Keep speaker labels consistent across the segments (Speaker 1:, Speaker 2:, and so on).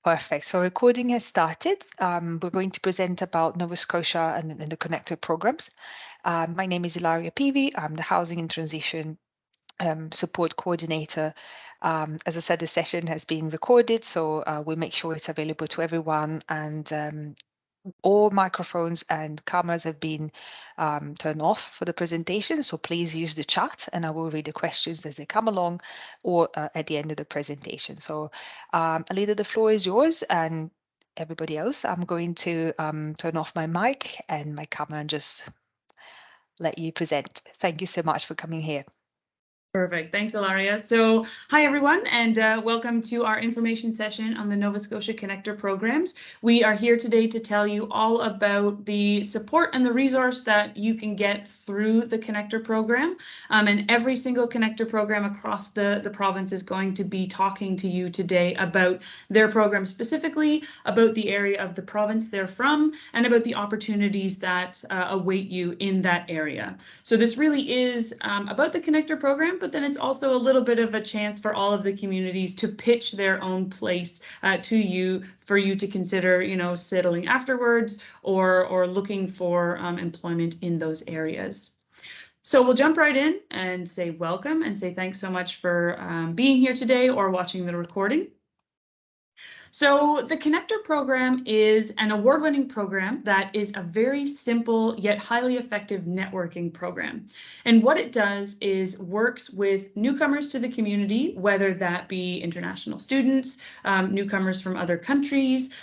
Speaker 1: Perfect. So recording has started. We're going to present about Nova Scotia and the connected programs. My name is Ilaria Peavy. I'm the Housing and Transition Support Coordinator. As I said, the session has been recorded, so we'll make sure it's available to everyone, and all microphones and cameras have been turned off for the presentation, so please use the chat and I will read the questions as they come along or at the end of the presentation. So Alida, the floor is yours, and everybody else, I'm going to turn off my mic and my camera and just let you present. Thank you so much for coming here.
Speaker 2: Perfect. Thanks, Ilaria. So hi, everyone, and welcome to our information session on the Nova Scotia Connector programs. We are here today to tell you all about the support and the resource that you can get through the Connector program. And every single Connector program across the province is going to be talking to you today about their program specifically, about the area of the province they're from, and about the opportunities that await you in that area. So this really is about the Connector program, but then it's also a little bit of a chance for all of the communities to pitch their own place to you for you to consider, settling afterwards or looking for employment in those areas. So we'll jump right in and say welcome and say thanks so much for being here today or watching the recording. So the Connector program is an award-winning program that is a very simple yet highly effective networking program. And what it does is works with newcomers to the community, whether that be international students, newcomers from other countries,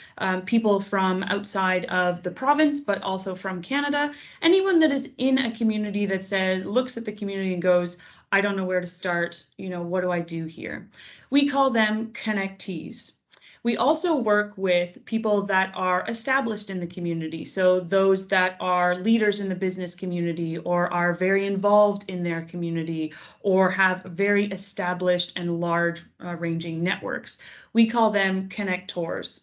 Speaker 2: people from outside of the province, but also from Canada, anyone that is in a community that looks at the community and goes, I don't know where to start, what do I do here? We call them connectees. We also work with people that are established in the community, so those that are leaders in the business community or are very involved in their community or have very established and large ranging networks. We call them connectors.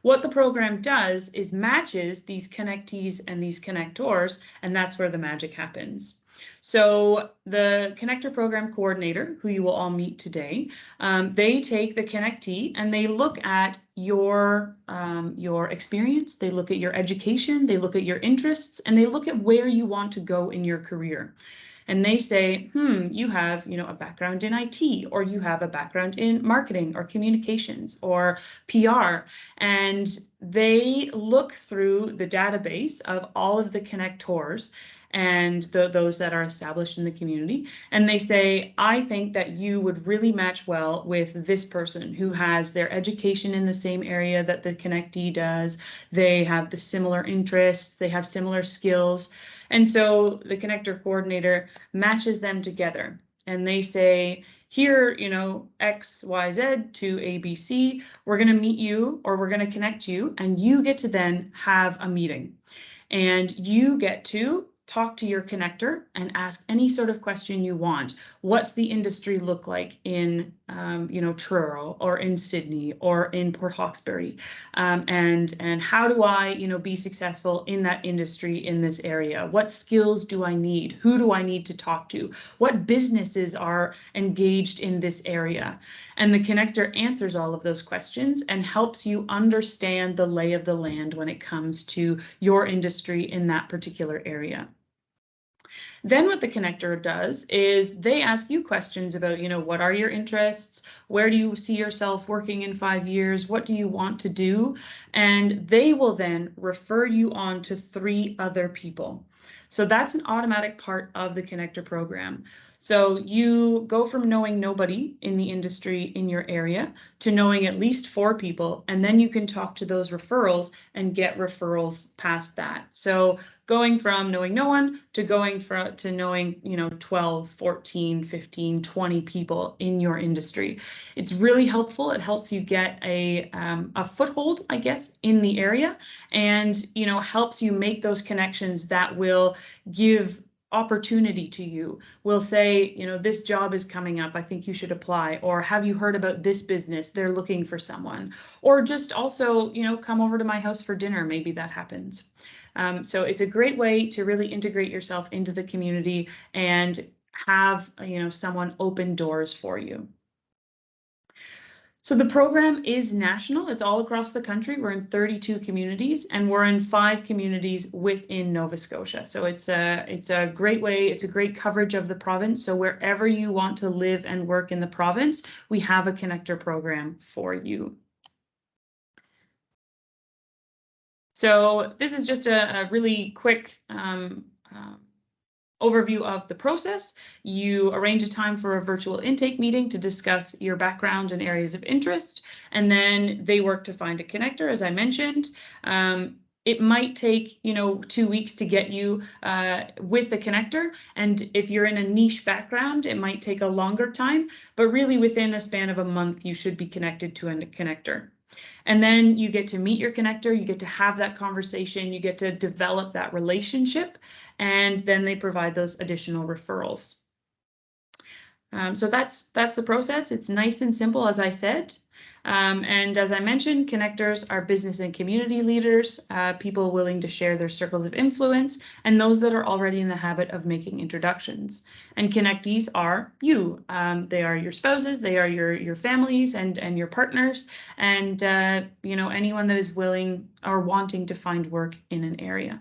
Speaker 2: What the program does is matches these connectees and these connectors, and that's where the magic happens. So the Connector Program Coordinator, who you will all meet today, they take the connectee and they look at your experience, they look at your education, they look at your interests, and they look at where you want to go in your career. And they say, you have, a background in IT, or you have a background in marketing or communications or PR. And they look through the database of all of the connectors and those that are established in the community. And they say, I think that you would really match well with this person who has their education in the same area that the connectee does. They have the similar interests, they have similar skills. And so the Connector Coordinator matches them together. And they say, here, X, Y, Z to ABC, we're going to meet you or we're going to connect you, and you get to then have a meeting. And you get to talk to your connector and ask any sort of question you want. What's the industry look like in, Truro or in Sydney or in Port Hawkesbury? And how do I, be successful in that industry in this area? What skills do I need? Who do I need to talk to? What businesses are engaged in this area? And the connector answers all of those questions and helps you understand the lay of the land when it comes to your industry in that particular area. Then what the connector does is they ask you questions about, what are your interests? Where do you see yourself working in 5 years? What do you want to do? And they will then refer you on to 3 other people. So that's an automatic part of the connector program. So you go from knowing nobody in the industry in your area to knowing at least 4 people, and then you can talk to those referrals and get referrals past that. So going from knowing no one to to knowing, 12, 14, 15, 20 people in your industry. It's really helpful. It helps you get a foothold, I guess, in the area, and, helps you make those connections that will give opportunity to you. Will say, this job is coming up, I think you should apply, or have you heard about this business? They're looking for someone, or just also, come over to my house for dinner. Maybe that happens. So it's a great way to really integrate yourself into the community and have, someone open doors for you. So the program is national. It's all across the country. We're in 32 communities, and we're in 5 communities within Nova Scotia. So it's a great way. It's a great coverage of the province. So wherever you want to live and work in the province, we have a connector program for you. So this is just a really quick overview of the process. You arrange a time for a virtual intake meeting to discuss your background and areas of interest, and then they work to find a connector, as I mentioned. It might take, 2 weeks to get you with a connector, and if you're in a niche background, it might take a longer time, but really within a span of a month, you should be connected to a connector. And then you get to meet your connector, you get to have that conversation, you get to develop that relationship, and then they provide those additional referrals. So that's the process. It's nice and simple, as I said. And as I mentioned, connectors are business and community leaders, people willing to share their circles of influence, and those that are already in the habit of making introductions. And connectees are you. They are your spouses, they are your families and your partners, and anyone that is willing or wanting to find work in an area.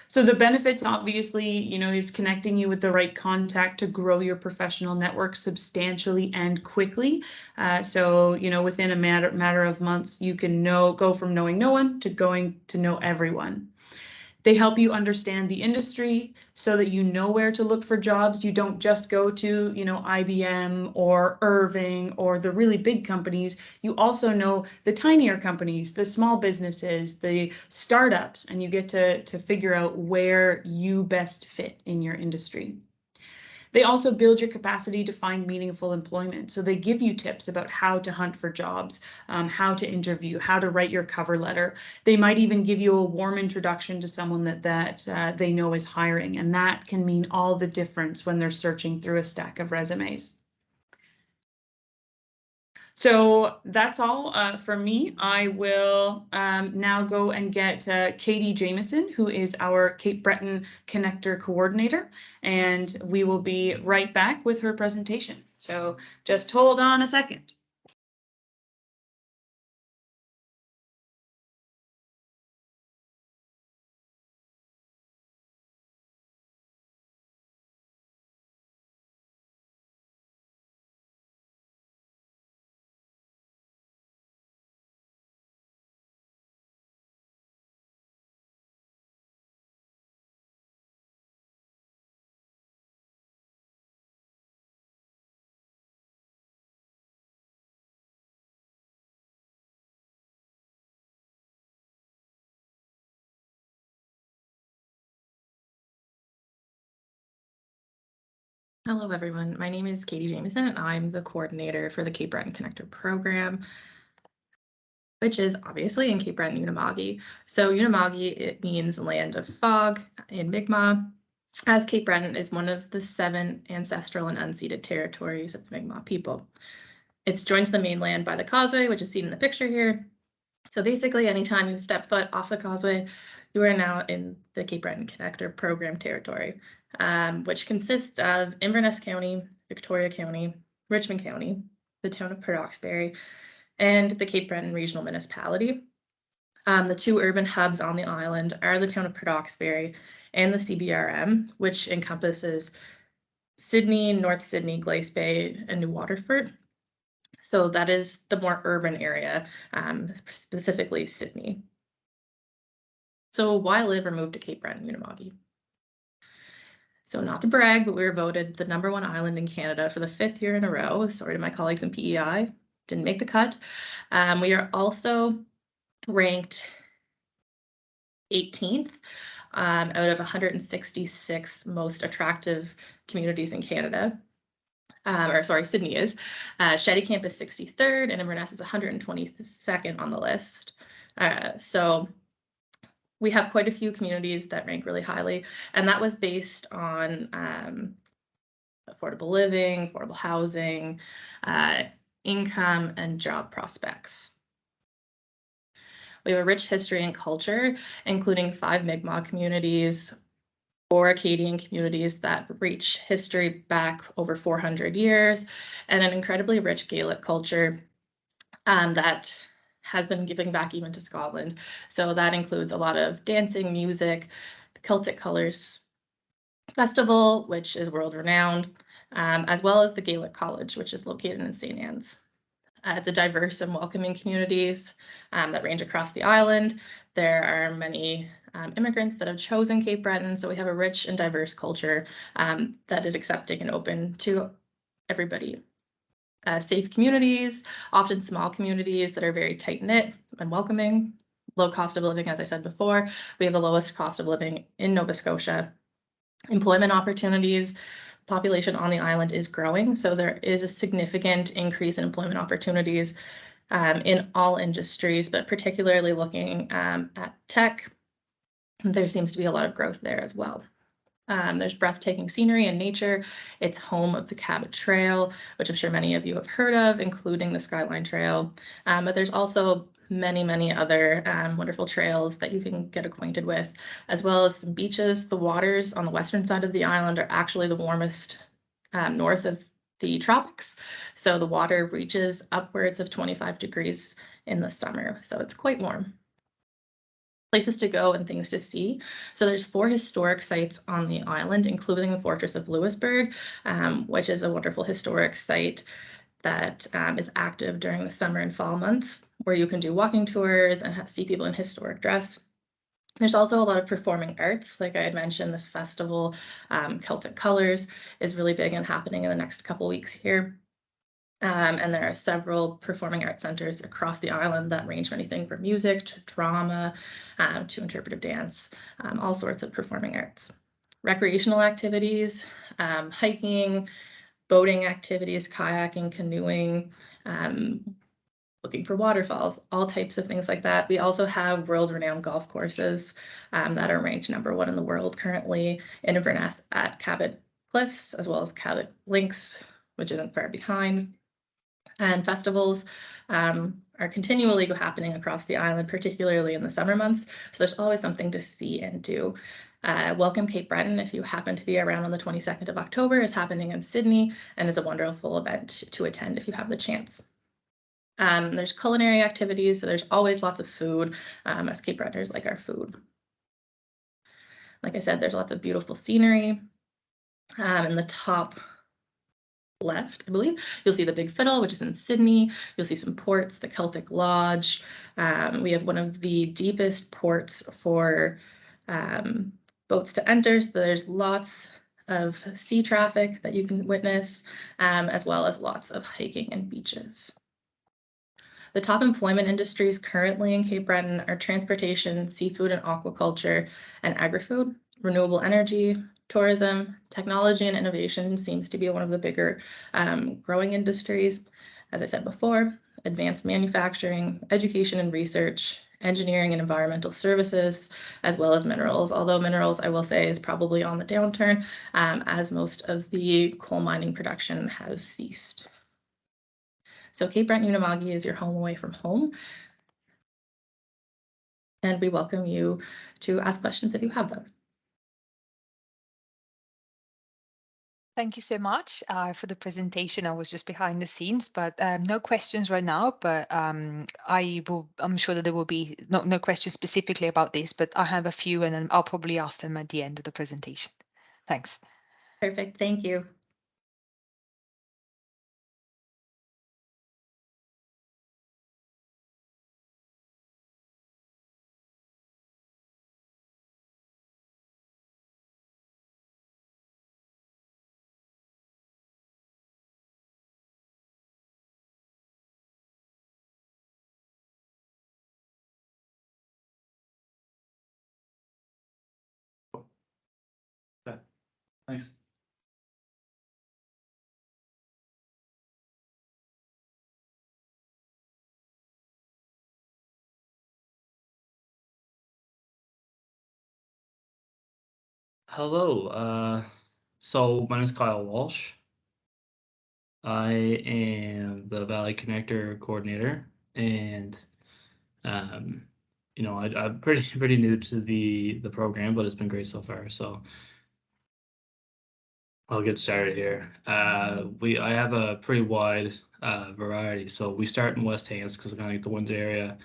Speaker 2: So the benefits, obviously, is connecting you with the right contact to grow your professional network substantially and quickly. So, within a matter of months, you can go from knowing no one to going to know everyone. They help you understand the industry so that you know where to look for jobs. You don't just go to, IBM or Irving or the really big companies. You also know the tinier companies, the small businesses, the startups, and you get to figure out where you best fit in your industry. They also build your capacity to find meaningful employment. So they give you tips about how to hunt for jobs, how to interview, how to write your cover letter. They might even give you a warm introduction to someone that they know is hiring, and that can mean all the difference when they're searching through a stack of resumes. So that's all for me. I will now go and get Katie Jameson, who is our Cape Breton Connector Coordinator, and we will be right back with her presentation. So just hold on a second.
Speaker 3: Hello, everyone. My name is Katie Jameson, and I'm the coordinator for the Cape Breton Connector program, which is obviously in Cape Breton-Unama'ki. So Unama'ki, it means land of fog in Mi'kmaq, as Cape Breton is one of the 7 ancestral and unceded territories of the Mi'kmaq people. It's joined to the mainland by the causeway, which is seen in the picture here. So basically, anytime you step foot off the causeway, you are now in the Cape Breton Connector program territory, which consists of Inverness County, Victoria County, Richmond County, the town of Port Hawkesbury, and the Cape Breton Regional Municipality. The 2 urban hubs on the island are the town of Port Hawkesbury and the CBRM, which encompasses Sydney, North Sydney, Glace Bay, and New Waterford. So that is the more urban area, specifically Sydney. So why live or move to Cape Breton-Unama'ki? So not to brag, but we were voted the #1 island in Canada for the 5th year in a row. Sorry to my colleagues in PEI, didn't make the cut. We are also ranked 18th out of 166 most attractive communities in Canada. Sydney is. Shetty Camp is 63rd, and Inverness is 122nd on the list. So we have quite a few communities that rank really highly, and that was based on affordable living, affordable housing, income, and job prospects. We have a rich history and culture, including 5 Mi'kmaq communities, 4 Acadian communities that reach history back over 400 years, and an incredibly rich Gaelic culture that has been giving back even to Scotland. So that includes a lot of dancing, music, the Celtic Colours Festival, which is world-renowned, as well as the Gaelic College, which is located in St. Anne's. It's a diverse and welcoming communities that range across the island. There are many immigrants that have chosen Cape Breton, so we have a rich and diverse culture that is accepting and open to everybody. Safe communities, often small communities that are very tight-knit and welcoming. Low cost of living, as I said before. We have the lowest cost of living in Nova Scotia. Employment opportunities, population on the island is growing, so there is a significant increase in employment opportunities in all industries, but particularly looking at tech, there seems to be a lot of growth there as well. There's breathtaking scenery and nature. It's home of the Cabot Trail, which I'm sure many of you have heard of, including the Skyline Trail. But there's also many other wonderful trails that you can get acquainted with, as well as some beaches. The waters on the western side of the island are actually the warmest north of the tropics. So the water reaches upwards of 25 degrees in the summer. So it's quite warm. Places to go and things to see. So there's 4 historic sites on the island, including the Fortress of Louisbourg, which is a wonderful historic site that is active during the summer and fall months, where you can do walking tours and see people in historic dress. There's also a lot of performing arts. Like I had mentioned, the festival, Celtic Colours, is really big and happening in the next couple weeks here. And there are several performing arts centers across the island that range from anything from music to drama to interpretive dance, all sorts of performing arts. Recreational activities, hiking, boating activities, kayaking, canoeing, looking for waterfalls, all types of things like that. We also have world-renowned golf courses that are ranked #1 in the world currently in Inverness at Cabot Cliffs, as well as Cabot Links, which isn't far behind. And festivals are continually happening across the island, particularly in the summer months. So there's always something to see and do. Welcome Cape Breton, if you happen to be around on the 22nd of October, is happening in Sydney and is a wonderful event to attend if you have the chance. There's culinary activities, so there's always lots of food, as Cape Bretoners like our food. Like I said, there's lots of beautiful scenery. In the top left, I believe, you'll see the Big Fiddle, which is in Sydney. You'll see some ports, the Celtic Lodge. We have one of the deepest ports for boats to enter, so there's lots of sea traffic that you can witness, as well as lots of hiking and beaches. The top employment industries currently in Cape Breton are transportation, seafood and aquaculture, and agri-food. Renewable energy, tourism, technology and innovation seems to be one of the bigger growing industries. As I said before, advanced manufacturing, education and research, engineering and environmental services, as well as minerals. Although minerals, I will say, is probably on the downturn as most of the coal mining production has ceased. So Cape Breton-Unama'ki is your home away from home. And we welcome you to ask questions if you have them.
Speaker 1: Thank you so much for the presentation. I was just behind the scenes, but no questions right now. But I'm sure that there will be no questions specifically about this, but I have a few, and then I'll probably ask them at the end of the presentation. Thanks.
Speaker 3: Perfect. Thank you.
Speaker 4: Okay, thanks. Hello, so my name is Kyle Walsh. I am the Valley Connector coordinator, and you know, I'm pretty new to the program, but it's been great so far. So I'll get started here. I have a pretty wide variety. So we start in West Hants because kind of like the Windsor area.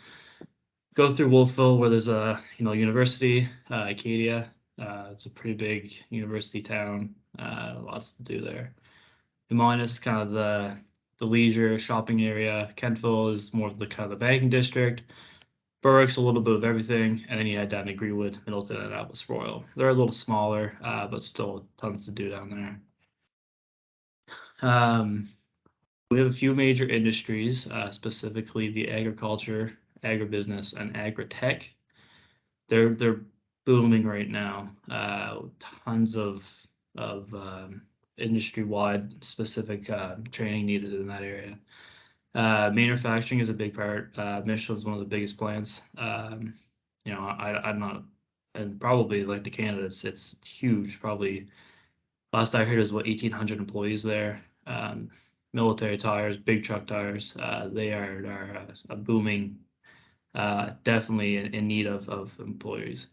Speaker 4: Go through Wolfville where there's a university, Acadia. It's a pretty big university town. Lots to do there. Minus kind of the leisure shopping area. Kentville is more of the kind of the banking district. Berwick's a little bit of everything, and then you head down to Greenwood, Middleton, and Annapolis Royal. They're a little smaller, but still tons to do down there. We have a few major industries, specifically the agriculture, agribusiness, and agri-tech. They're booming right now. Tons of industry-wide specific training needed in that area. Manufacturing is a big part. Michelin's one of the biggest plants. I'm not, and probably like to Canada, it's huge. Probably last I heard it was 1,800 employees there. Military tires, big truck tires. They are a booming, definitely in need of employees.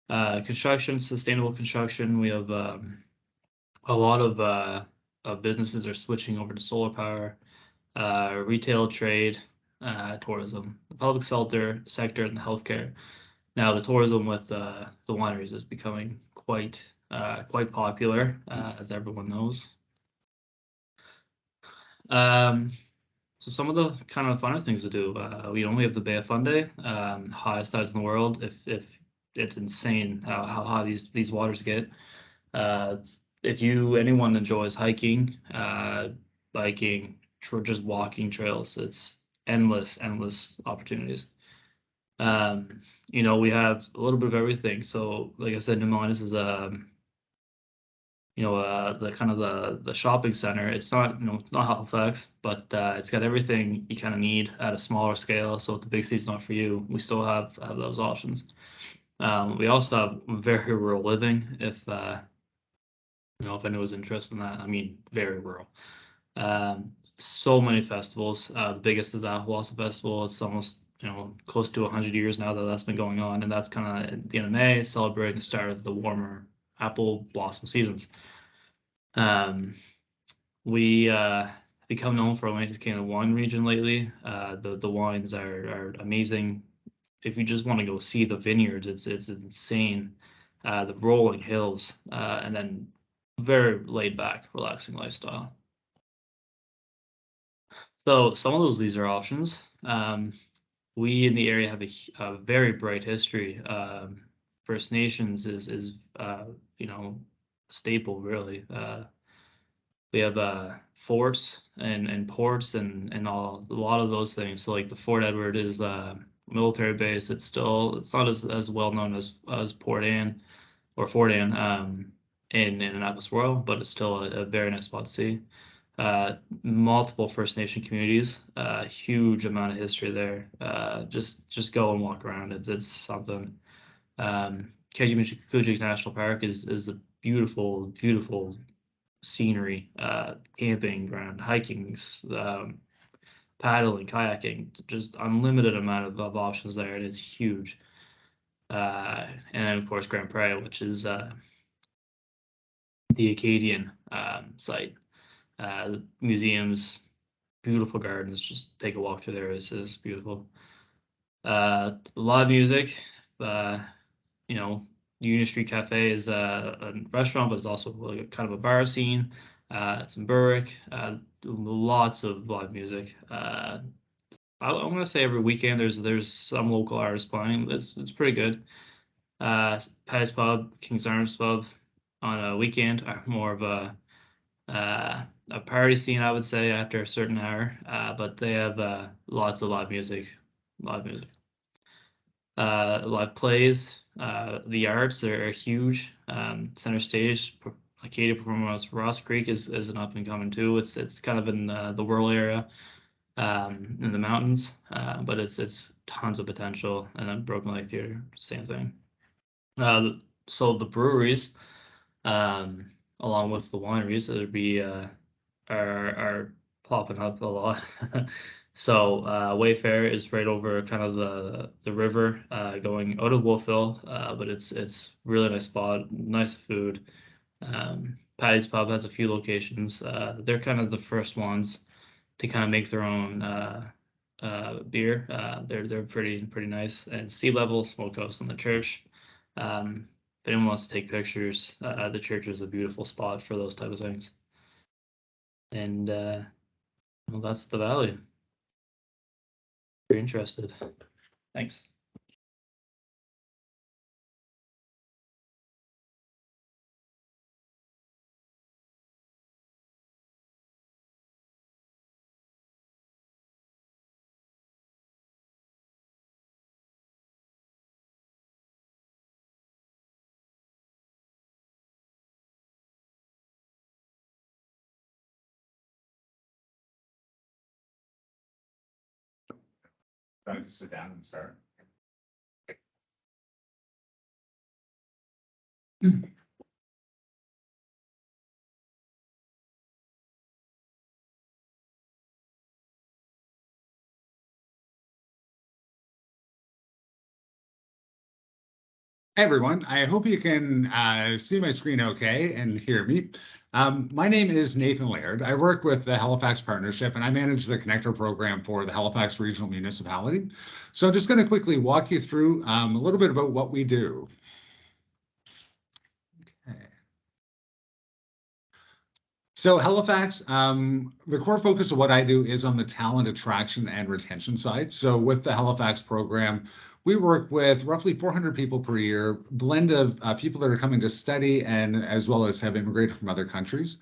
Speaker 4: Construction, sustainable construction. We have a lot of businesses are switching over to solar power. Retail, trade, tourism, the public sector, and healthcare. Now, the tourism with the wineries is becoming quite popular, as everyone knows. So some of the kind of funner things to do. We only have the Bay of Fundy, highest tides in the world. If it's insane how high these waters get. If anyone enjoys hiking, biking, just walking trails, it's endless opportunities. We have a little bit of everything. So, like I said, Nemanis is the kind of the shopping center. It's not not Halifax, but it's got everything you kind of need at a smaller scale. So if the big city's not for you, we still have those options. We also have very rural living. If if anyone's interested in that, I mean, very rural. So many festivals. The biggest is Apple Blossom Festival. It's almost close to 100 years now that's been going on, and that's kind of at the end of May, celebrating the start of the warmer apple blossom seasons. We become known for Atlantic Canada wine region lately. The wines are amazing. If you just want to go see the vineyards, it's insane. The rolling hills, and then very laid back, relaxing lifestyle. So some of those leisure options. We in the area have a very bright history. First Nations is staple really. We have forts and ports and a lot of those things. So like the Fort Edward is a military base. It's not as well known as Port Anne or Fort Anne in Annapolis Royal, but it's still a very nice spot to see. Multiple First Nation communities, huge amount of history there. Just go and walk around. It's something. Kejimkujik National Park is a beautiful scenery, camping ground, hiking, paddling, kayaking, just unlimited amount of options there, and it's huge. And then of course Grand Prairie, which is the Acadian site. Museums, beautiful gardens. Just take a walk through there. It's beautiful. Live music. Union Street Cafe is a restaurant, but it's also like kind of a bar scene. It's in Berwick. Lots of live music. I'm gonna say every weekend there's some local artists playing. It's pretty good. Paddy's Pub, King's Arms Pub on a weekend are more of a party scene, I would say, after a certain hour. But they have lots of live music. Live plays. The arts are huge. Center Stage, Acadia Performance Ross Creek is an up and coming too. It's kind of in the rural area, in the mountains, but it's tons of potential. And then Broken Lake Theater, same thing. So the breweries, along with the wineries, there'd be are popping up a lot. So Wayfair is right over kind of the river, going out of Wolfville, but it's really nice spot, nice food. Patty's Pub has a few locations. They're kind of the first ones to kind of make their own beer. They're pretty nice. And Sea Level Smokehouse in the church. If anyone wants to take pictures, the church is a beautiful spot for those type of things. And well, that's the value. If you're interested. Thanks.
Speaker 5: Time to sit down and start. Hey everyone, I hope you can see my screen okay and hear me. My name is Nathan Laird. I work with the Halifax Partnership and I manage the Connector program for the Halifax Regional Municipality. So I'm just going to quickly walk you through a little bit about what we do. Okay. So Halifax, the core focus of what I do is on the talent attraction and retention side. So with the Halifax program, we work with roughly 400 people per year, blend of people that are coming to study and as well as have immigrated from other countries.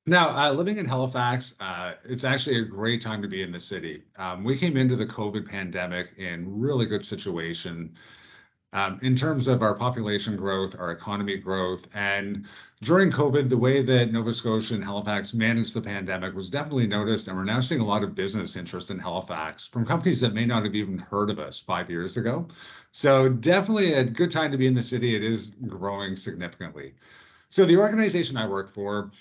Speaker 5: Now, living in Halifax, it's actually a great time to be in the city. We came into the COVID pandemic in really good situation. In terms of our population growth, our economy growth, and during COVID, the way that Nova Scotia and Halifax managed the pandemic was definitely noticed, and we're now seeing a lot of business interest in Halifax from companies that may not have even heard of us 5 years ago. So definitely a good time to be in the city. It is growing significantly. So the organization I work for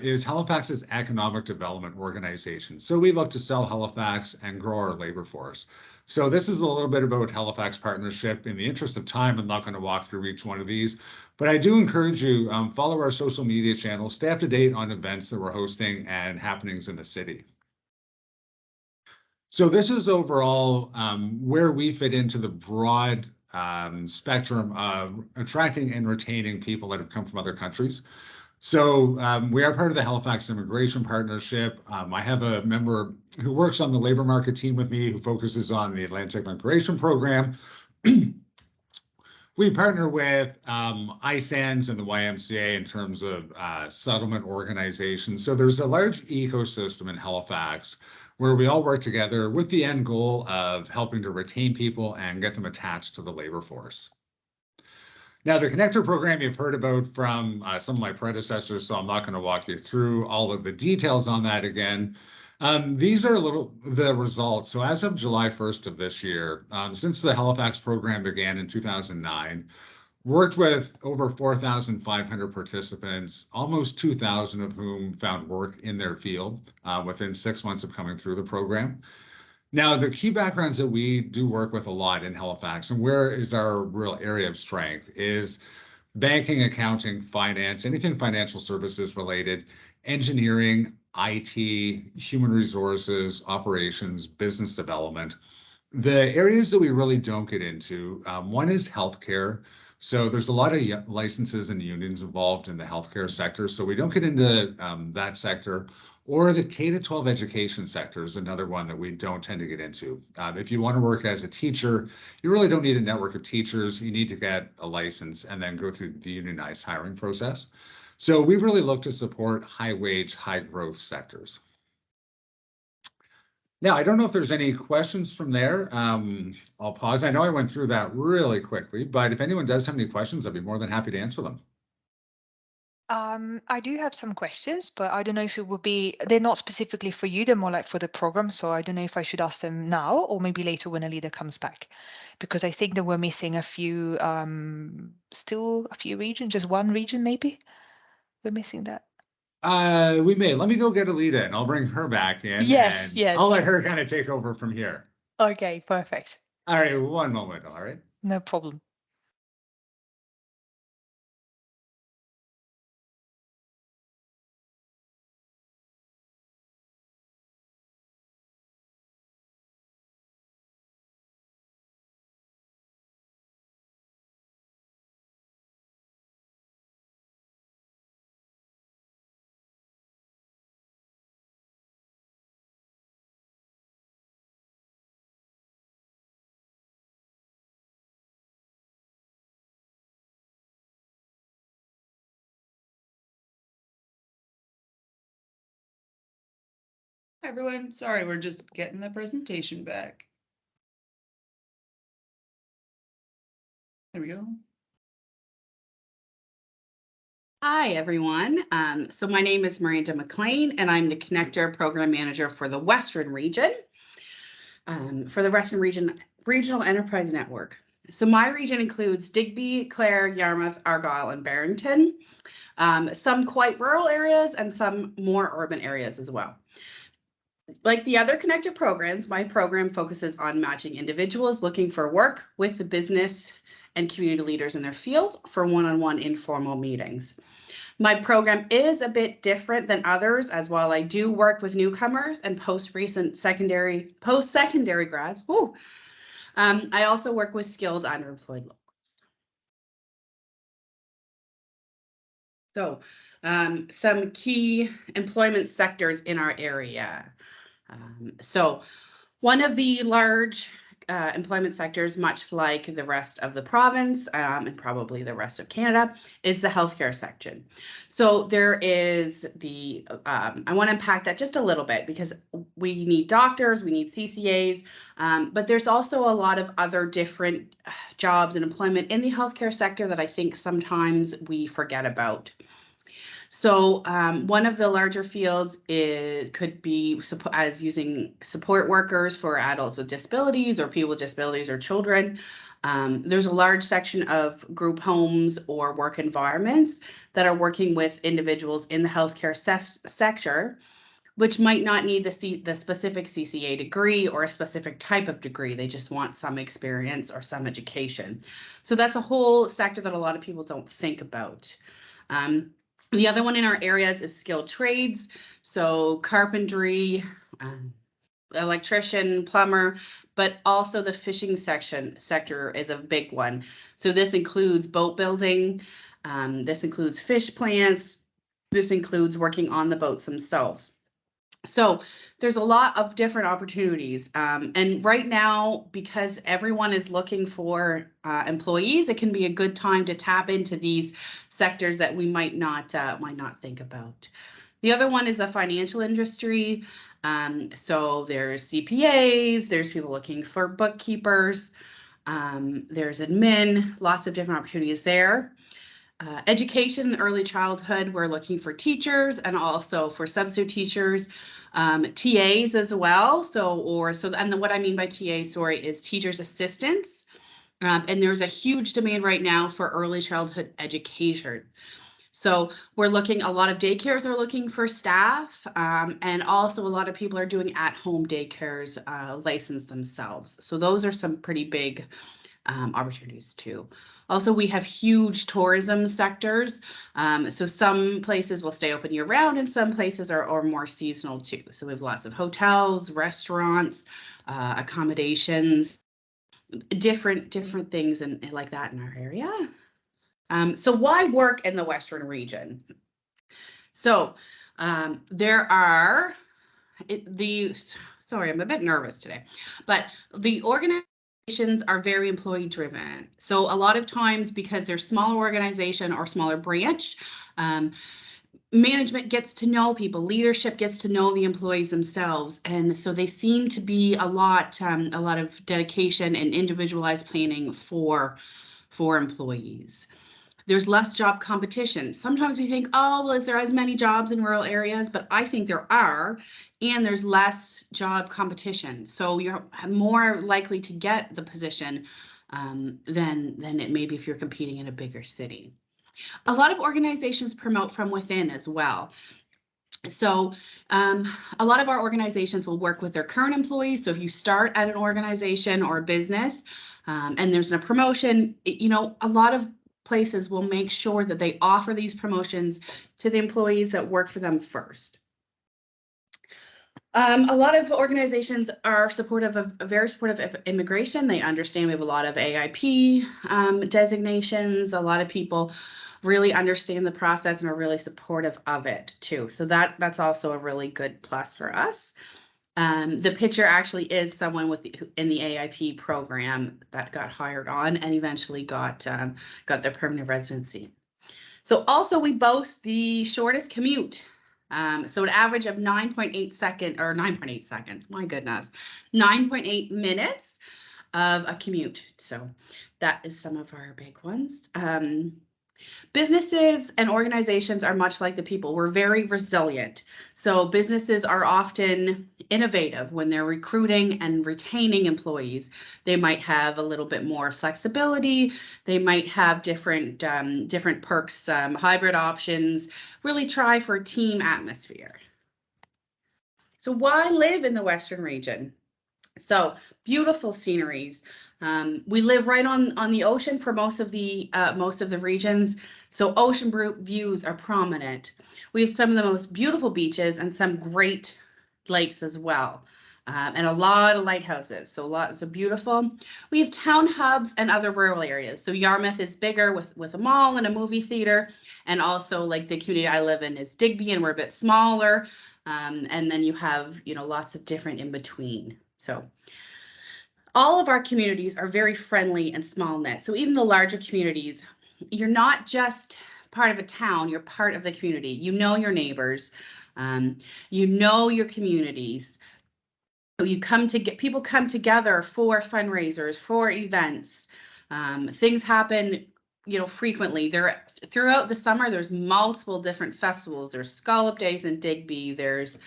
Speaker 5: is Halifax's economic development organization. So we look to sell Halifax and grow our labor force. So this is a little bit about Halifax Partnership. In the interest of time, I'm not going to walk through each one of these, but I do encourage you, follow our social media channels, stay up to date on events that we're hosting and happenings in the city. So this is overall where we fit into the broad spectrum of attracting and retaining people that have come from other countries. So we are part of the Halifax Immigration Partnership. I have a member who works on the labor market team with me who focuses on the Atlantic Migration Program. We partner with ISANS and the YMCA in terms of settlement organizations. So there's a large ecosystem in Halifax where we all work together with the end goal of helping to retain people and get them attached to the labor force. Now, the Connector program you've heard about from some of my predecessors, so I'm not going to walk you through all of the details on that again. These are the results. So as of July 1st of this year, since the Halifax program began in 2009, worked with over 4,500 participants, almost 2,000 of whom found work in their field within 6 months of coming through the program. Now, the key backgrounds that we do work with a lot in Halifax, and where is our real area of strength, is banking, accounting, finance, anything financial services related, engineering, IT, human resources, operations, business development. The areas that we really don't get into, one is healthcare. So there's a lot of licenses and unions involved in the healthcare sector. So we don't get into that sector. Or the K-12 education sector is another one that we don't tend to get into. If you want to work as a teacher, you really don't need a network of teachers. You need to get a license and then go through the unionized hiring process. So we really look to support high wage, high growth sectors. Now, I don't know if there's any questions from there. I'll pause. I know I went through that really quickly, but if anyone does have any questions, I'd be more than happy to answer them.
Speaker 1: I do have some questions, but I don't know if it would be, they're not specifically for you, they're more like for the program. So I don't know if I should ask them now or maybe later when a leader comes back, because I think that we're missing a few, still a few regions, just one region maybe. We're missing that.
Speaker 5: We may. Let me go get Alita and I'll bring her back in.
Speaker 1: Yes,
Speaker 5: and
Speaker 1: yes.
Speaker 5: I'll let her kind of take over from here.
Speaker 1: Okay, perfect.
Speaker 5: All right, one moment. All right.
Speaker 1: No problem.
Speaker 2: Hi, everyone. Sorry, we're just getting the presentation back. There we go.
Speaker 6: Hi, everyone. So my name is Miranda McLean, and I'm the Connector Program Manager for the Western Region, for the Western Region Regional Enterprise Network. So my region includes Digby, Clare, Yarmouth, Argyll, and Barrington, some quite rural areas and some more urban areas as well. Like the other connected programs, my program focuses on matching individuals looking for work with the business and community leaders in their field for one-on-one informal meetings. My program is a bit different than others, as while I do work with newcomers and post-secondary grads, I also work with skilled underemployed locals. So some key employment sectors in our area. So one of the large employment sectors, much like the rest of the province and probably the rest of Canada, is the healthcare section. So there is the, I want to unpack that just a little bit because we need doctors, we need CCAs, but there's also a lot of other different jobs and employment in the healthcare sector that I think sometimes we forget about. So one of the larger fields could be as using support workers for adults with disabilities or people with disabilities or children. There's a large section of group homes or work environments that are working with individuals in the healthcare sector, which might not need the specific CCA degree or a specific type of degree. They just want some experience or some education. So that's a whole sector that a lot of people don't think about. The other one in our areas is skilled trades. So carpentry, electrician, plumber, but also the fishing sector is a big one. So this includes boat building. This includes fish plants. This includes working on the boats themselves. So there's a lot of different opportunities. And right now, because everyone is looking for employees, it can be a good time to tap into these sectors that we might not think about. The other one is the financial industry. So there's CPAs, there's people looking for bookkeepers, there's admin, lots of different opportunities there. Education, early childhood, we're looking for teachers and also for substitute teachers, TAs as well. And what I mean by TA, is teachers' assistants. And there's a huge demand right now for early childhood education. So we're looking, a lot of daycares are looking for staff, and also a lot of people are doing at-home daycares licensed themselves. So those are some pretty big opportunities too. Also, we have huge tourism sectors. So some places will stay open year round and some places are more seasonal too. So we have lots of hotels, restaurants, accommodations, different things and like that in our area. So why work in the Western region? So there are sorry, I'm a bit nervous today, but the organizations are very employee driven. So a lot of times, because they're smaller organization or smaller branch, management gets to know people, leadership gets to know the employees themselves. And so they seem to be a lot of dedication and individualized planning for employees. There's less job competition. Sometimes we think, oh, well, is there as many jobs in rural areas? But I think there are, and there's less job competition. So you're more likely to get the position than it may be if you're competing in a bigger city. A lot of organizations promote from within as well. So a lot of our organizations will work with their current employees. So if you start at an organization or a business and there's a promotion, a lot of places will make sure that they offer these promotions to the employees that work for them first. A lot of organizations are very supportive of immigration. They understand we have a lot of AIP designations. A lot of people really understand the process and are really supportive of it too. So that's also a really good plus for us. The picture actually is someone in the AIP program that got hired on and eventually got their permanent residency. So also we boast the shortest commute So an average of 9.8 seconds, my goodness, 9.8 minutes of a commute. So that is some of our big ones. Businesses and organizations are much like the people. We're very resilient. So businesses are often innovative when they're recruiting and retaining employees. They might have a little bit more flexibility. They might have different perks, hybrid options. Really try for a team atmosphere. So why live in the Western region? So beautiful sceneries. We live right on the ocean for most of the regions. So ocean views are prominent. We have some of the most beautiful beaches and some great lakes as well. And a lot of lighthouses. So lots of beautiful. We have town hubs and other rural areas. So Yarmouth is bigger with a mall and a movie theater. And also like the community I live in is Digby, and we're a bit smaller. And then you have, lots of different in between. So all of our communities are very friendly and small knit. So even the larger communities, you're not just part of a town, you're part of the community. You know your neighbors, you know your communities. So people come together for fundraisers, for events. Things happen, frequently. Throughout the summer, there's multiple different festivals. There's Scallop Days in Digby. There's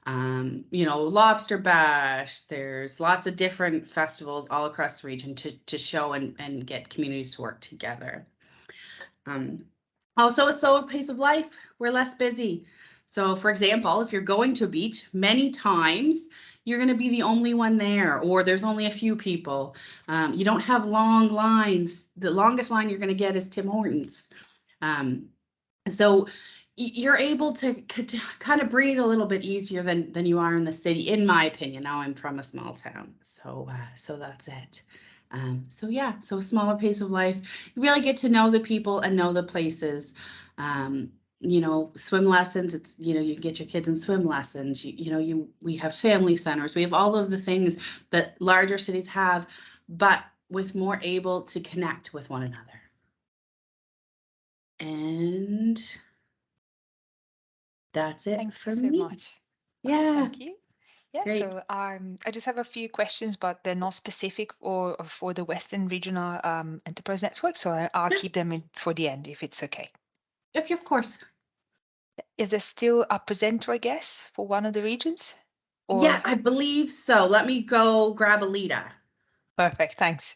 Speaker 6: Lobster Bash. There's lots of different festivals all across the region to show and get communities to work together. Also a slower pace of life. We're less busy. So for example, if you're going to a beach, many times you're going to be the only one there, or there's only a few people. You don't have long lines. The longest line you're going to get is Tim Hortons. So you're able to kind of breathe a little bit easier than you are in the city, in my opinion. Now I'm from a small town, so that's it. So yeah, so a smaller pace of life. You really get to know the people and know the places. Swim lessons. It's you get your kids in swim lessons. We have family centers. We have all of the things that larger cities have, but with more able to connect with one another. And that's it
Speaker 1: Thank
Speaker 6: for
Speaker 1: you so
Speaker 6: me.
Speaker 1: much.
Speaker 6: Yeah.
Speaker 1: Thank you. Yeah,
Speaker 6: Great.
Speaker 1: so I just have a few questions, but they're not specific for the Western Regional Enterprise Network, so I'll
Speaker 6: Sure.
Speaker 1: keep them in for the end if it's okay.
Speaker 6: Okay, of course.
Speaker 1: Is there still a presenter, I guess, for one of the regions? Or...
Speaker 6: Yeah, I believe so. Let me go grab Alita.
Speaker 1: Perfect, thanks.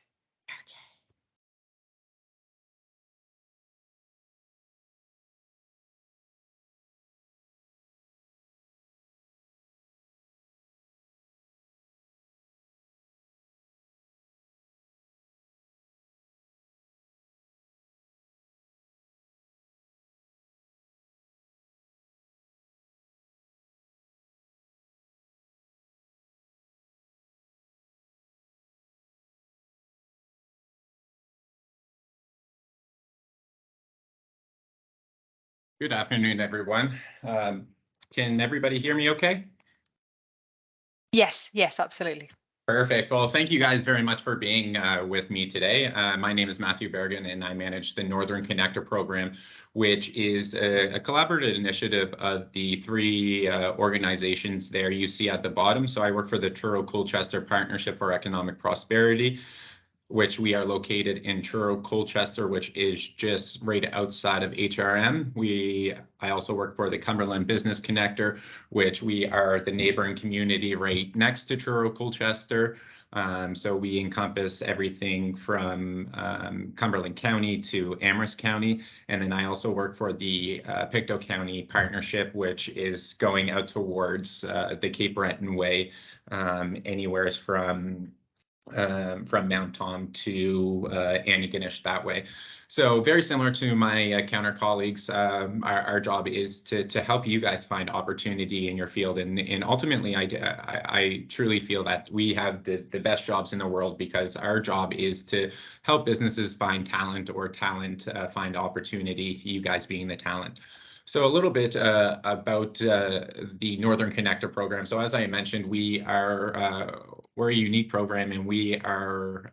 Speaker 7: Good afternoon, everyone. Can everybody hear me okay?
Speaker 1: Yes, absolutely.
Speaker 7: Perfect. Well, thank you guys very much for being with me today. My name is Matthew Bergen, and I manage the Northern Connector program, which is a collaborative initiative of the three organizations there you see at the bottom. So I work for the Truro-Colchester Partnership for Economic Prosperity, which we are located in Truro-Colchester, which is just right outside of HRM. I also work for the Cumberland Business Connector, which we are the neighboring community right next to Truro-Colchester. So we encompass everything from Cumberland County to Amherst County. And then I also work for the Pictou County Partnership, which is going out towards the Cape Breton Way, anywhere from Mount Tom to Antigonish that way. So very similar to my counter colleagues, our job is to help you guys find opportunity in your field. And ultimately, I truly feel that we have the best jobs in the world because our job is to help businesses find talent or talent find opportunity, you guys being the talent. So a little bit about the Northern Connector program. So as I mentioned, we're a unique program, and we are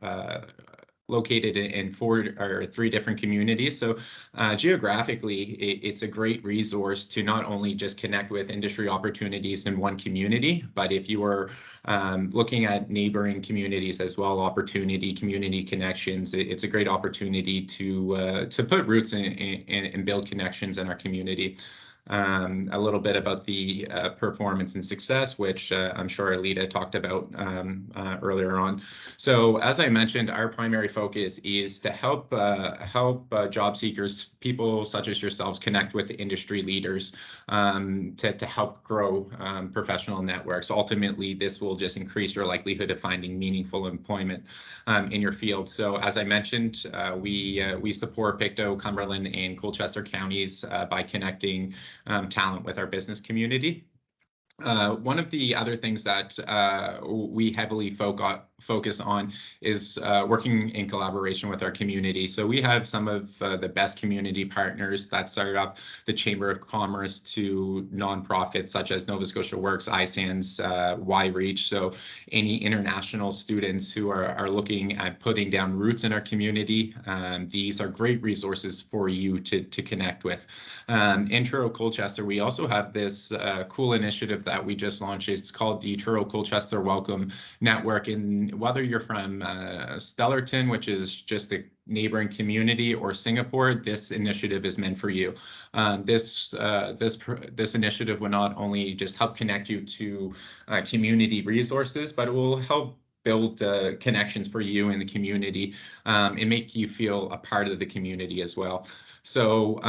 Speaker 7: located in 4 or 3 different communities. So geographically, it's a great resource to not only just connect with industry opportunities in one community, but if you are looking at neighboring communities as well, community connections, it's a great opportunity to put roots and build connections in our community. A little bit about the performance and success, which I'm sure Alita talked about earlier on. So as I mentioned, our primary focus is to help job seekers, people such as yourselves, connect with industry leaders to help grow professional networks. Ultimately, this will just increase your likelihood of finding meaningful employment in your field. So as I mentioned, we support Pictou, Cumberland, and Colchester counties by connecting talent with our business community. One of the other things that we heavily focus on is working in collaboration with our community. So we have some of the best community partners that start up the Chamber of Commerce to nonprofits such as Nova Scotia Works, iSANS, Y-Reach. So any international students who are looking at putting down roots in our community, these are great resources for you to connect with. In Truro Colchester, we also have this cool initiative that we just launched. It's called the Truro Colchester Welcome Network. And whether you're from Stellarton, which is just a neighboring community, or Singapore, this initiative is meant for you. This initiative will not only just help connect you to community resources, but it will help build connections for you in the community and make you feel a part of the community as well. So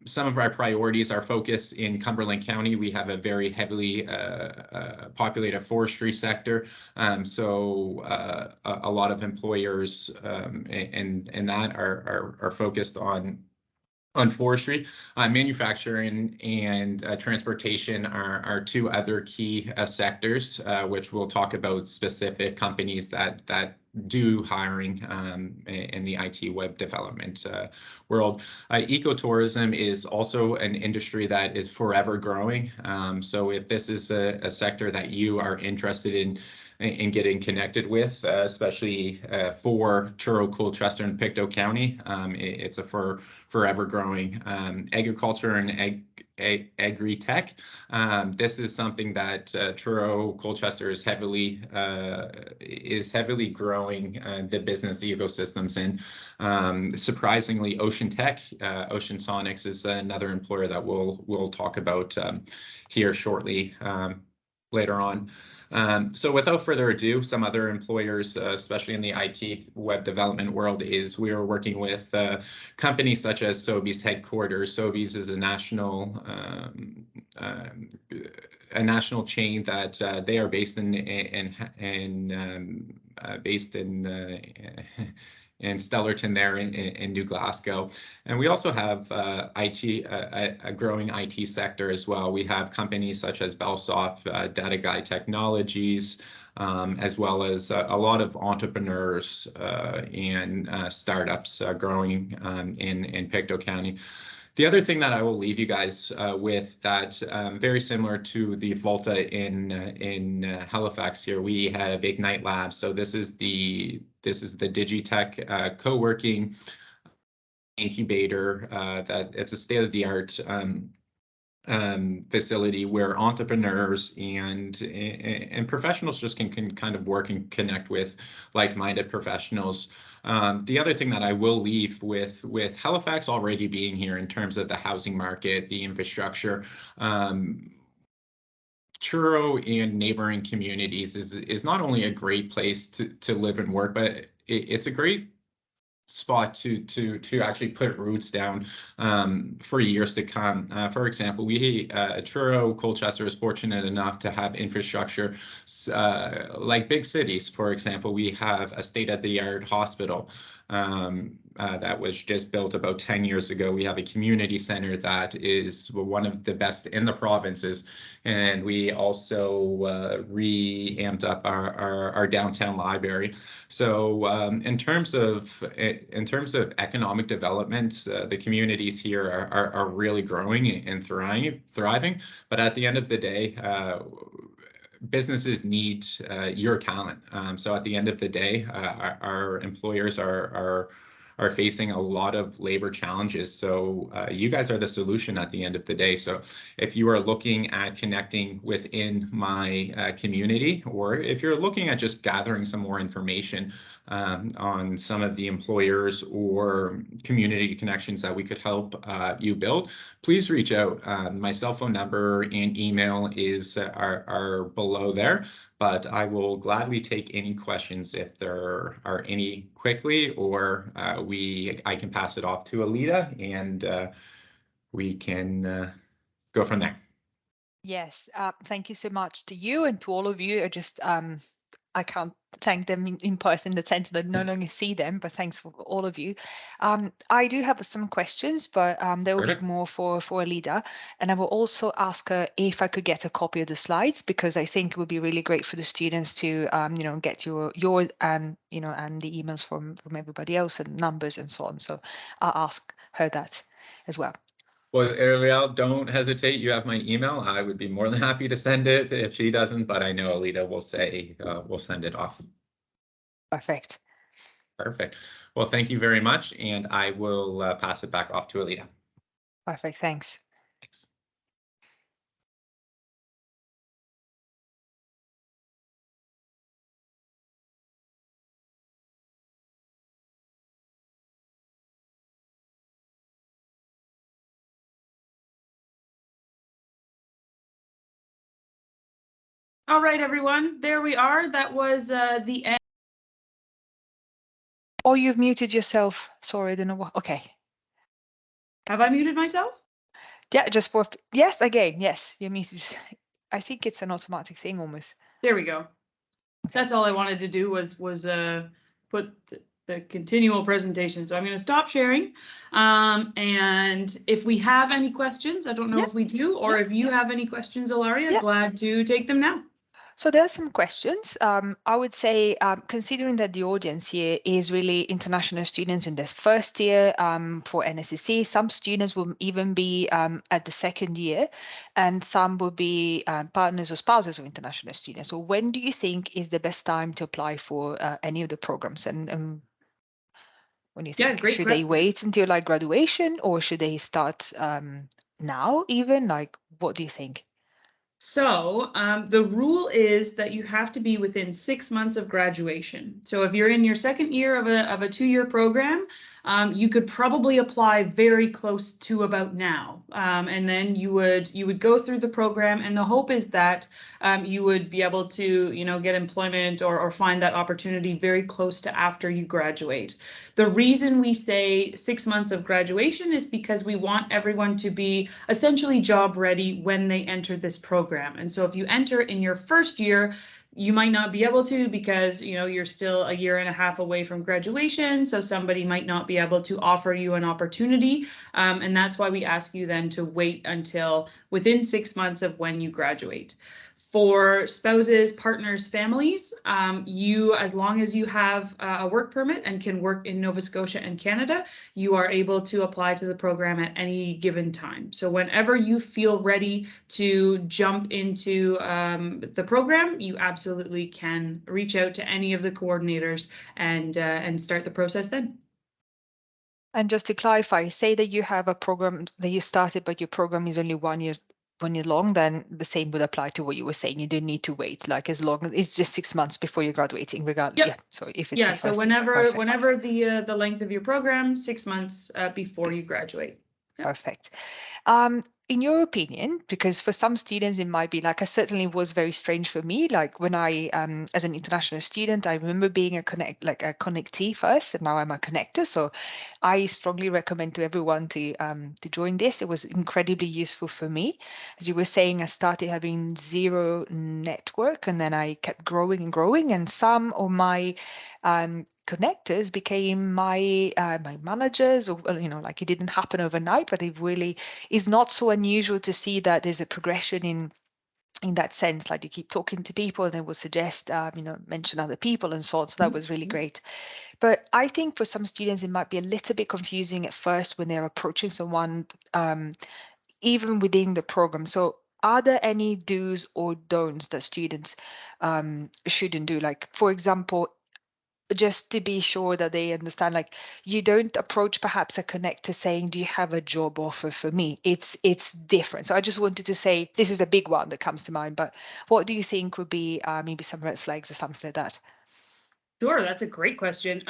Speaker 7: some of our priorities are focus in Cumberland County. We have a very heavily populated forestry sector. So a lot of employers and that are focused on forestry. Manufacturing and transportation are 2 other key sectors, which we'll talk about specific companies that do hiring in the IT web development world. Ecotourism is also an industry that is forever growing. So if this is a sector that you are interested in getting connected with, especially for Truro, Colchester, and Pictou County, it's a forever growing. Agriculture and agri-tech. This is something that Truro, Colchester is heavily growing the business ecosystems in. Surprisingly, Ocean Tech, Ocean Sonics is another employer that we'll talk about here shortly later on. So without further ado, some other employers, especially in the IT web development world, is we are working with companies such as Sobeys headquarters. Sobeys is a national chain that they are based in Stellarton there in New Glasgow. And we also have a growing IT sector as well. We have companies such as Bellsoft, Data Guide Technologies, as well as a lot of entrepreneurs and startups growing in Pictou County. The other thing that I will leave you guys with that very similar to the Volta in Halifax here, we have Ignite Labs. So this is the Digitech co-working incubator that it's a state-of-the-art facility where entrepreneurs and professionals just can kind of work and connect with like-minded professionals. The other thing that I will leave with Halifax already being here in terms of the housing market, the infrastructure, Truro and neighboring communities is not only a great place to live and work, but it's a great spot to actually put roots down for years to come. For example, Truro, Colchester is fortunate enough to have infrastructure like big cities. For example, we have a state-of-the-art hospital that was just built about 10 years ago. We have a community center that is one of the best in the provinces, and we also reamped up our downtown library. So in terms of economic development, the communities here are really growing and thriving. But at the end of the day, businesses need your talent. So at the end of the day, our employers are facing a lot of labor challenges. So you guys are the solution at the end of the day. So if you are looking at connecting within my community, or if you're looking at just gathering some more information on some of the employers or community connections that we could help you build, please reach out. My cell phone number and email are below there. But I will gladly take any questions if there are any quickly, or I can pass it off to Alita, and we can go from there.
Speaker 1: Yes, thank you so much to you and to all of you. I can't thank them in person in the sense that I no longer see them, but thanks for all of you. I do have some questions, but they will be more for a leader. And I will also ask her if I could get a copy of the slides, because I think it would be really great for the students to, get your and the emails from everybody else and numbers and so on. So I'll ask her that as well.
Speaker 7: Well, Ariel, don't hesitate. You have my email. I would be more than happy to send it if she doesn't, but I know Alita will say we'll send it off.
Speaker 1: Perfect.
Speaker 7: Perfect. Well, thank you very much, and I will pass it back off to Alita.
Speaker 1: Perfect. Thanks.
Speaker 7: Thanks.
Speaker 2: All right, everyone, there we are. That was the end.
Speaker 1: Oh, you've muted yourself. Sorry, I don't know what. Okay.
Speaker 2: Have I muted myself?
Speaker 1: Yeah, just for, yes, again, yes, you're muted. I think it's an automatic thing almost.
Speaker 2: There we go.
Speaker 1: Okay.
Speaker 2: That's all I wanted to do was put the continual presentation. So I'm going to stop sharing. And if we have any questions, I don't know if we do, or if you have any questions, Ilaria, glad to take them now.
Speaker 1: So there are some questions. I would say, considering that the audience here is really international students in the first year for NSCC, some students will even be at the second year, and some will be partners or spouses of international students. So when do you think is the best time to apply for any of the programs? And when you think,
Speaker 2: Yeah, great
Speaker 1: should
Speaker 2: question.
Speaker 1: they wait until like graduation, or should they start now even? Like, what do you think?
Speaker 2: So the rule is that you have to be within 6 months of graduation. So if you're in your second year of a 2-year program, you could probably apply very close to about now. And then you would go through the program, and the hope is that you would be able to, get employment or find that opportunity very close to after you graduate. The reason we say 6 months of graduation is because we want everyone to be essentially job ready when they enter this program. And so if you enter in your first year, you might not be able to because you're still a year and a half away from graduation. So somebody might not be able to offer you an opportunity. And that's why we ask you then to wait until within 6 months of when you graduate. For spouses, partners, families, as long as you have a work permit and can work in Nova Scotia and Canada, you are able to apply to the program at any given time. So whenever you feel ready to jump into the program, you absolutely can reach out to any of the coordinators and start the process then.
Speaker 1: And just to clarify, say that you have a program that you started, but your program is only 1 year long, then the same would apply to what you were saying. You don't need to wait, like as long as it's just 6 months before you're graduating, regardless.
Speaker 2: Yep.
Speaker 1: Yeah. So if it's
Speaker 2: so whenever the length of your program, 6 months before you graduate. Yep.
Speaker 1: Perfect. In your opinion, because for some students it might be like, I certainly was very strange for me. Like when I, as an international student, I remember being a connectee first, and now I'm a connector. So I strongly recommend to everyone to join this. It was incredibly useful for me. As you were saying, I started having zero network, and then I kept growing and growing. And some of my connectors became my managers, or like it didn't happen overnight, but it really is not so unusual to see that there's a progression in that sense. Like you keep talking to people and they will suggest mention other people and so on. So that was really great. But I think for some students it might be a little bit confusing at first when they're approaching someone even within the program. So are there any do's or don'ts that students shouldn't do? Like, for example, just to be sure that they understand, like, you don't approach perhaps a connector saying, do you have a job offer for me? It's different. So I just wanted to say, this is a big one that comes to mind, but what do you think would be maybe some red flags or something like that?
Speaker 2: Sure, that's a great question.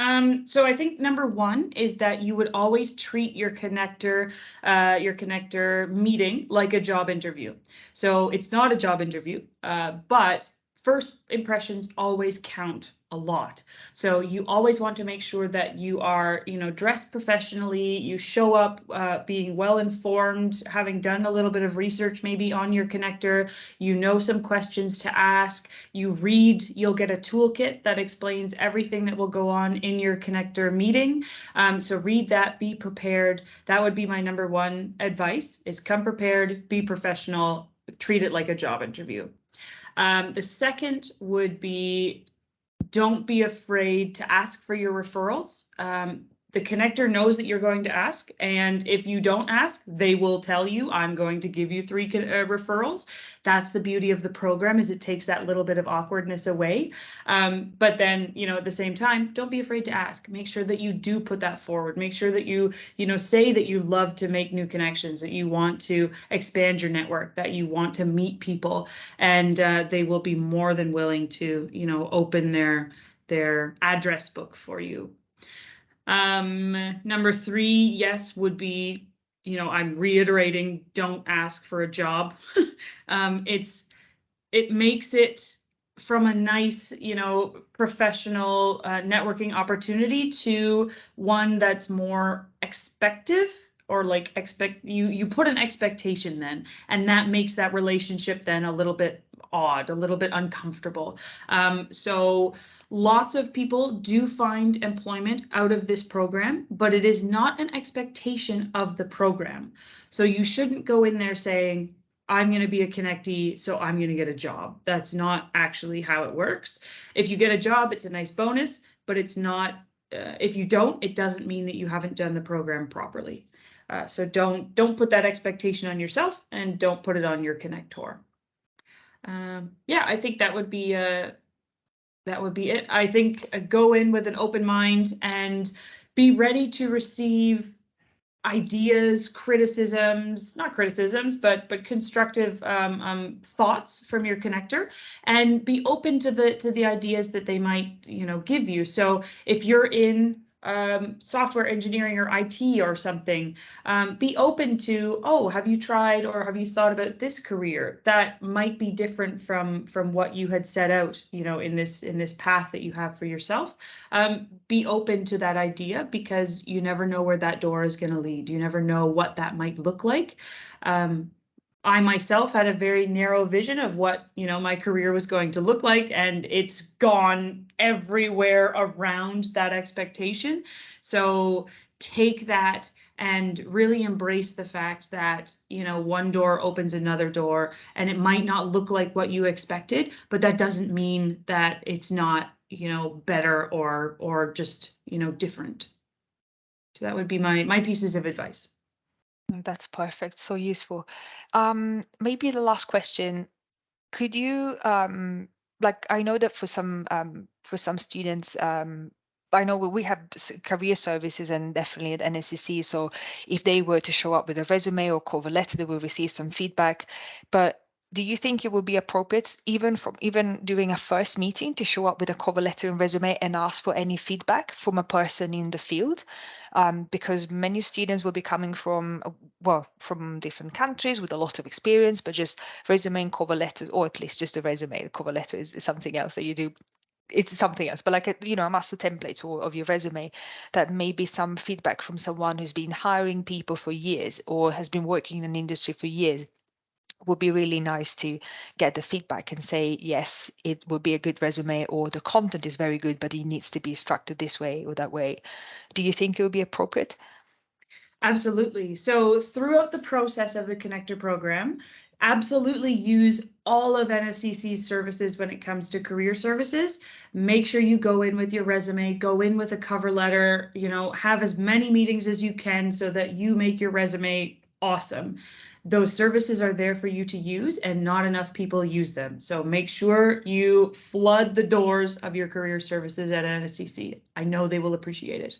Speaker 2: So I think number one is that you would always treat your connector meeting like a job interview. So it's not a job interview, but first impressions always count a lot. So you always want to make sure that you are, dressed professionally, you show up being well informed, having done a little bit of research maybe on your connector, you know some questions to ask, you'll get a toolkit that explains everything that will go on in your connector meeting. So read that, be prepared. That would be my number one advice, is come prepared, be professional, treat it like a job interview. The second would be, don't be afraid to ask for your referrals. The connector knows that you're going to ask, and if you don't ask, they will tell you, I'm going to give you 3 referrals. That's the beauty of the program, is it takes that little bit of awkwardness away. But then, at the same time, don't be afraid to ask. Make sure that you do put that forward. Make sure that you say that you love to make new connections, that you want to expand your network, that you want to meet people, and they will be more than willing to, open their address book for you. Number 3, yes, would be, I'm reiterating, don't ask for a job. It makes it from a nice, professional networking opportunity to one that's more expective, or like you put an expectation then, and that makes that relationship then a little bit odd, a little bit uncomfortable. So lots of people do find employment out of this program, but it is not an expectation of the program. So you shouldn't go in there saying, I'm going to be a connectee, so I'm going to get a job. That's not actually how it works. If you get a job, it's a nice bonus, but it's not, if you don't, it doesn't mean that you haven't done the program properly. So don't put that expectation on yourself, and don't put it on your connector. Yeah, I think that would be it. I think go in with an open mind and be ready to receive ideas, criticisms, not criticisms, but constructive thoughts from your connector, and be open to the ideas that they might, give you. So if you're in software engineering or IT or something, be open to, oh, have you tried or have you thought about this career that might be different from what you had set out, in this path that you have for yourself. Be open to that idea, because you never know where that door is going to lead. You never know what that might look like. I myself had a very narrow vision of what, my career was going to look like, and it's gone everywhere around that expectation. So take that and really embrace the fact that, one door opens another door, and it might not look like what you expected, but that doesn't mean that it's not, better or just, different. So that would be my pieces of advice.
Speaker 1: That's perfect. So useful. Maybe the last question, could you like, I know that for some students, I know we have career services and definitely at NSCC. So if they were to show up with a resume or cover letter, they will receive some feedback. But do you think it would be appropriate, even during a first meeting, to show up with a cover letter and resume and ask for any feedback from a person in the field? Because many students will be coming from different countries with a lot of experience, but just resume and cover letters, or at least just a resume. The cover letter is something else that you do. It's something else, but like a master template of your resume, that may be some feedback from someone who's been hiring people for years or has been working in an industry for years. Would be really nice to get the feedback and say, yes, it would be a good resume, or the content is very good, but it needs to be structured this way or that way. Do you think it would be appropriate?
Speaker 2: Absolutely. So throughout the process of the connector program, absolutely use all of NSCC's services when it comes to career services. Make sure you go in with your resume, go in with a cover letter, have as many meetings as you can so that you make your resume awesome. Those services are there for you to use, and not enough people use them. So make sure you flood the doors of your career services at NSCC. I know they will appreciate it.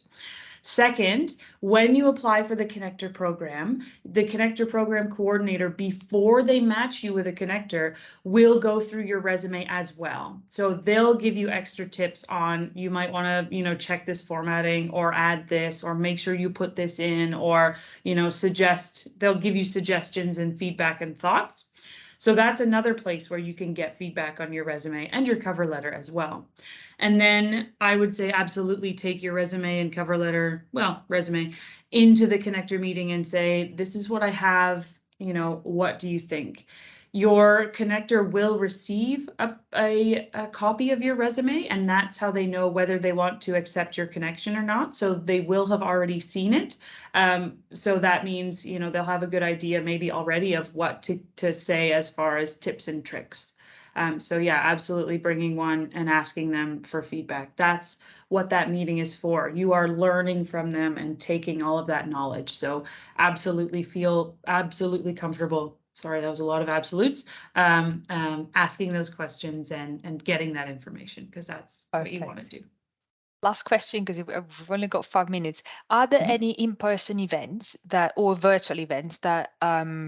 Speaker 2: Second, when you apply for the connector program, the connector program coordinator, before they match you with a connector, will go through your resume as well. So they'll give you extra tips on, you might want to, check this formatting or add this, or make sure you put this in, or, they'll give you suggestions and feedback and thoughts. So that's another place where you can get feedback on your resume and your cover letter as well. And then I would say absolutely take your resume and cover letter, resume, into the connector meeting and say, this is what I have, what do you think? Your connector will receive a copy of your resume, and that's how they know whether they want to accept your connection or not. So they will have already seen it. So that means, they'll have a good idea maybe already of what to say as far as tips and tricks. So yeah, absolutely bringing one and asking them for feedback. That's what that meeting is for. You are learning from them and taking all of that knowledge. So absolutely feel absolutely comfortable. Sorry, that was a lot of absolutes. Asking those questions and getting that information, because that's what you want to do.
Speaker 1: Last question, because we've only got 5 minutes. Are there any in-person events or virtual events that,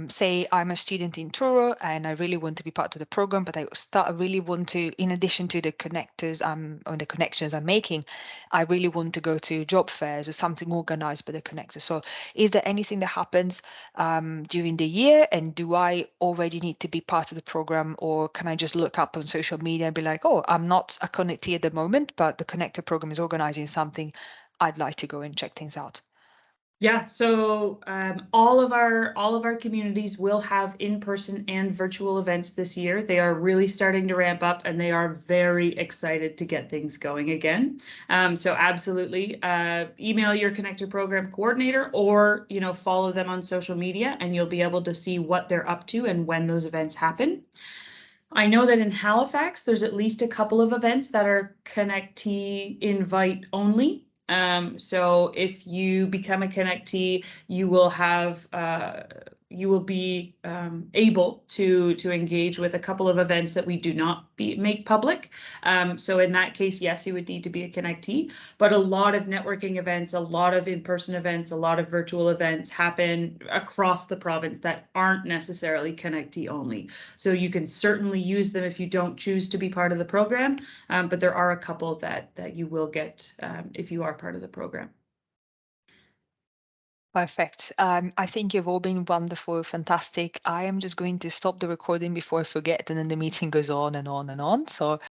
Speaker 1: say I'm a student in Truro and I really want to be part of the program, but I really want to, in addition to the connectors or the connections I'm making, I really want to go to job fairs or something organized by the connector. So is there anything that happens during the year, and do I already need to be part of the program, or can I just look up on social media and be like, oh, I'm not a connectee at the moment, but the connector program is organizing something, I'd like to go and check things out?
Speaker 2: Yeah, so all of our communities will have in-person and virtual events this year. They are really starting to ramp up, and they are very excited to get things going again. So absolutely, email your connector program coordinator, or follow them on social media, and you'll be able to see what they're up to and when those events happen. I know that in Halifax, there's at least a couple of events that are connectee invite only. So if you become a connectee, you will have you will be able to engage with a couple of events that we do not make public. So in that case, yes, you would need to be a connectee, but a lot of networking events, a lot of in-person events, a lot of virtual events happen across the province that aren't necessarily connectee only. So you can certainly use them if you don't choose to be part of the program, but there are a couple that you will get if you are part of the program.
Speaker 1: Perfect. I think you've all been wonderful, fantastic. I am just going to stop the recording before I forget, and then the meeting goes on and on and on. So